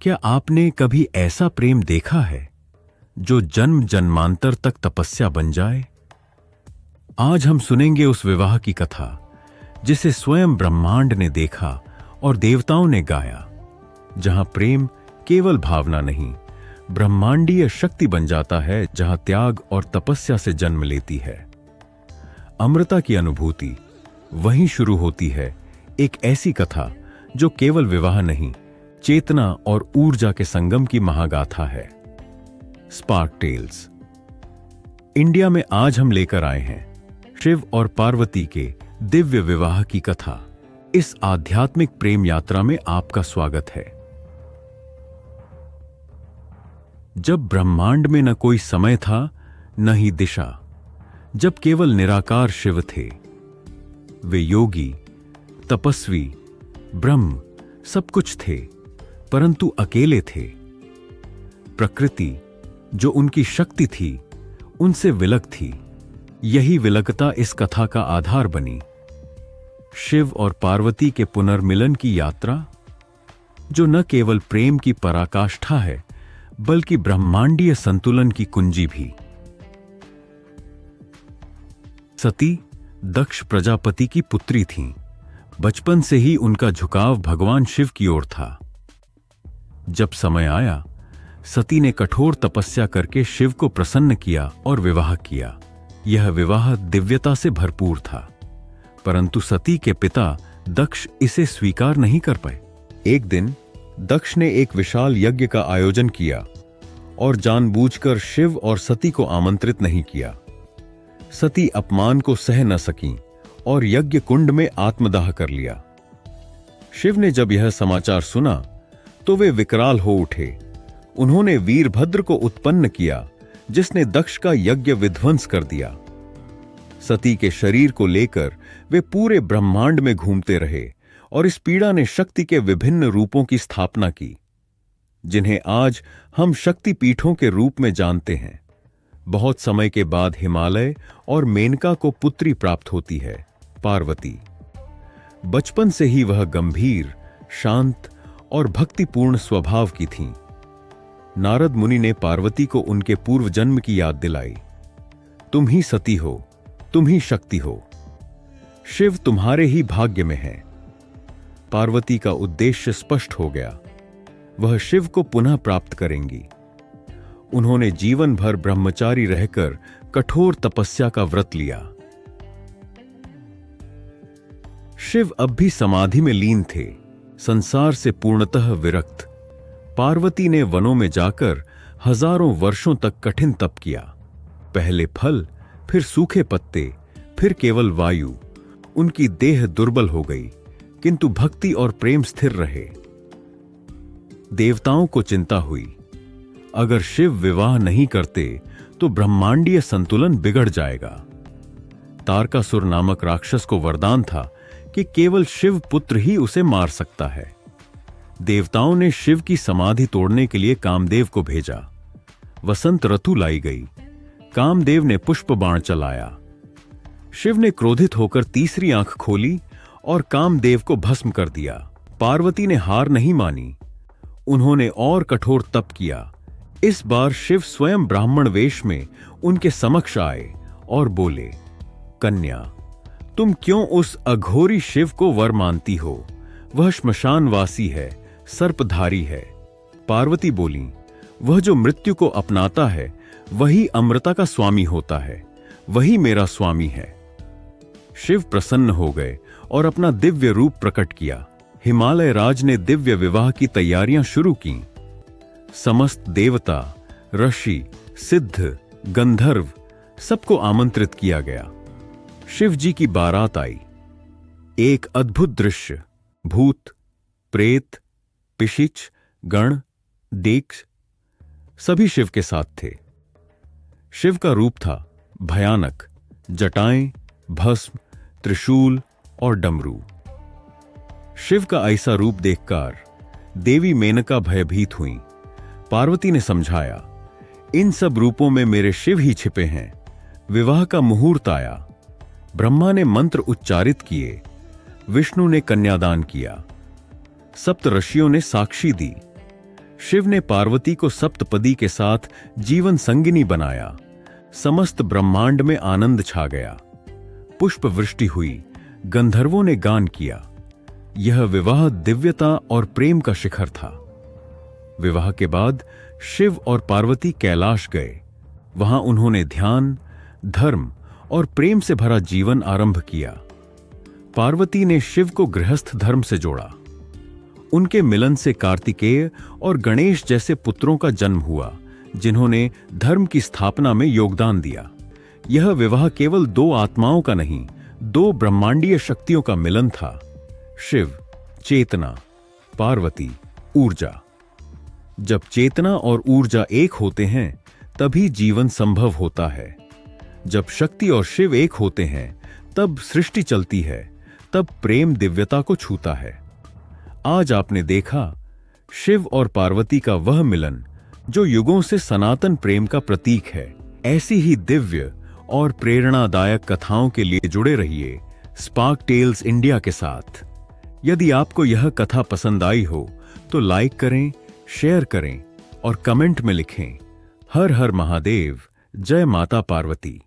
क्या आपने कभी ऐसा प्रेम देखा है जो जन्म जन्मांतर तक तपस्या बन जाए? आज हम सुनेंगे उस विवाह की कथा जिसे स्वयं ब्रह्मांड ने देखा और देवताओं ने गाया, जहां प्रेम केवल भावना नहीं, ब्रह्मांडीय शक्ति बन जाता है, जहां त्याग और तपस्या से जन्म लेती है। अमृता की अनुभूति वहीं शुरू होती है, एक ऐसी कथा जो केवल विवाह नहीं, चेतना और ऊर्जा के संगम की महागाथा है। स्पार्क टेल्स इंडिया में आज हम लेकर आए हैं शिव और पार्वती के दिव्य विवाह की कथा। इस आध्यात्मिक प्रेम यात्रा में आपका स्वागत है। जब ब्रह्मांड में न कोई समय था, न ही दिशा, जब केवल निराकार शिव थे, वे योगी, तपस्वी, ब्रह्म सब कुछ थे, परंतु अकेले थे। प्रकृति जो उनकी शक्ति थी, उनसे विलग थी। यही विलगता इस कथा का आधार बनी। शिव और पार्वती के पुनर्मिलन की यात्रा, जो न केवल प्रेम की पराकाष्ठा है, बल्कि ब्रह्मांडीय संतुलन की कुंजी भी। सती दक्ष प्रजापति की पुत्री थीं। बचपन से ही उनका झुकाव भगवान शिव की ओर था। जब समय आया, सती ने कठोर तपस्या करके शिव को प्रसन्न किया और विवाह किया। यह विवाह दिव्यता से भरपूर था, परंतु सती के पिता दक्ष इसे स्वीकार नहीं कर पाए। एक दिन दक्ष ने एक विशाल यज्ञ का आयोजन किया और जानबूझकर शिव और सती को आमंत्रित नहीं किया। सती अपमान को सह न सकीं और यज्ञ कुंड में आत्मदाह कर लिया। शिव ने जब यह समाचार सुना तो वे विकराल हो उठे। उन्होंने वीरभद्र को उत्पन्न किया, जिसने दक्ष का यज्ञ विध्वंस कर दिया। सती के शरीर को लेकर वे पूरे ब्रह्मांड में घूमते रहे और इस पीड़ा ने शक्ति के विभिन्न रूपों की स्थापना की, जिन्हें आज हम शक्ति पीठों के रूप में जानते हैं। बहुत समय के बाद हिमालय और मेनका को पुत्री प्राप्त होती है, पार्वती। बचपन से ही वह गंभीर, शांत और भक्तिपूर्ण स्वभाव की थीं। नारद मुनि ने पार्वती को उनके पूर्व जन्म की याद दिलाई। तुम ही सती हो, तुम ही शक्ति हो, शिव तुम्हारे ही भाग्य में है। पार्वती का उद्देश्य स्पष्ट हो गया, वह शिव को पुनः प्राप्त करेंगी। उन्होंने जीवन भर ब्रह्मचारी रहकर कठोर तपस्या का व्रत लिया। शिव अब भी समाधि में लीन थे, संसार से पूर्णतः विरक्त। पार्वती ने वनों में जाकर हजारों वर्षों तक कठिन तप किया। पहले फल, फिर सूखे पत्ते, फिर केवल वायु। उनकी देह दुर्बल हो गई, किंतु भक्ति और प्रेम स्थिर रहे। देवताओं को चिंता हुई, अगर शिव विवाह नहीं करते तो ब्रह्मांडीय संतुलन बिगड़ जाएगा। तारकासुर नामक राक्षस को वरदान था कि केवल शिव पुत्र ही उसे मार सकता है। देवताओं ने शिव की समाधि तोड़ने के लिए कामदेव को भेजा। वसंत ऋतु लाई गई। कामदेव ने पुष्प बाण चलाया। शिव ने क्रोधित होकर तीसरी आंख खोली और कामदेव को भस्म कर दिया। पार्वती ने हार नहीं मानी। उन्होंने और कठोर तप किया। इस बार शिव स्वयं ब्राह्मण वेश में उनके समक्ष आए और बोले, कन्या, तुम क्यों उस अघोरी शिव को वर मानती हो? वह श्मशानवासी है, सर्पधारी है। पार्वती बोली, वह जो मृत्यु को अपनाता है वही अमृता का स्वामी होता है, वही मेरा स्वामी है। शिव प्रसन्न हो गए और अपना दिव्य रूप प्रकट किया। हिमालय राज ने दिव्य विवाह की तैयारियां शुरू की। समस्त देवता, ऋषि, सिद्ध, गंधर्व सबको आमंत्रित किया गया। शिव जी की बारात आई। एक अद्भुत दृश्य। भूत, प्रेत, पिशिच, गण, डेक्स सभी शिव के साथ थे। शिव का रूप था भयानक, जटाएं, भस्म, त्रिशूल और डमरू। शिव का ऐसा रूप देखकर देवी मेनका भयभीत हुई। पार्वती ने समझाया, इन सब रूपों में मेरे शिव ही छिपे हैं। विवाह का मुहूर्त आया। ब्रह्मा ने मंत्र उच्चारित किए, विष्णु ने कन्यादान किया, सप्त ऋषियों ने साक्षी दी। शिव ने पार्वती को सप्तपदी के साथ जीवन संगिनी बनाया। समस्त ब्रह्मांड में आनंद छा गया। पुष्प वृष्टि हुई, गंधर्वों ने गान किया। यह विवाह दिव्यता और प्रेम का शिखर था। विवाह के बाद शिव और पार्वती कैलाश गए। वहां उन्होंने ध्यान, धर्म और प्रेम से भरा जीवन आरंभ किया। पार्वती ने शिव को गृहस्थ धर्म से जोड़ा। उनके मिलन से कार्तिकेय और गणेश जैसे पुत्रों का जन्म हुआ, जिन्होंने धर्म की स्थापना में योगदान दिया। यह विवाह केवल दो आत्माओं का नहीं, दो ब्रह्मांडीय शक्तियों का मिलन था। शिव चेतना, पार्वती ऊर्जा। जब चेतना और ऊर्जा एक होते हैं तभी जीवन संभव होता है। जब शक्ति और शिव एक होते हैं तब सृष्टि चलती है, तब प्रेम दिव्यता को छूता है। आज आपने देखा शिव और पार्वती का वह मिलन जो युगों से सनातन प्रेम का प्रतीक है। ऐसी ही दिव्य और प्रेरणादायक कथाओं के लिए जुड़े रहिए स्पार्क टेल्स इंडिया के साथ। यदि आपको यह कथा पसंद आई हो तो लाइक करें, शेयर करें और कमेंट में लिखें हर हर महादेव, जय माता पार्वती।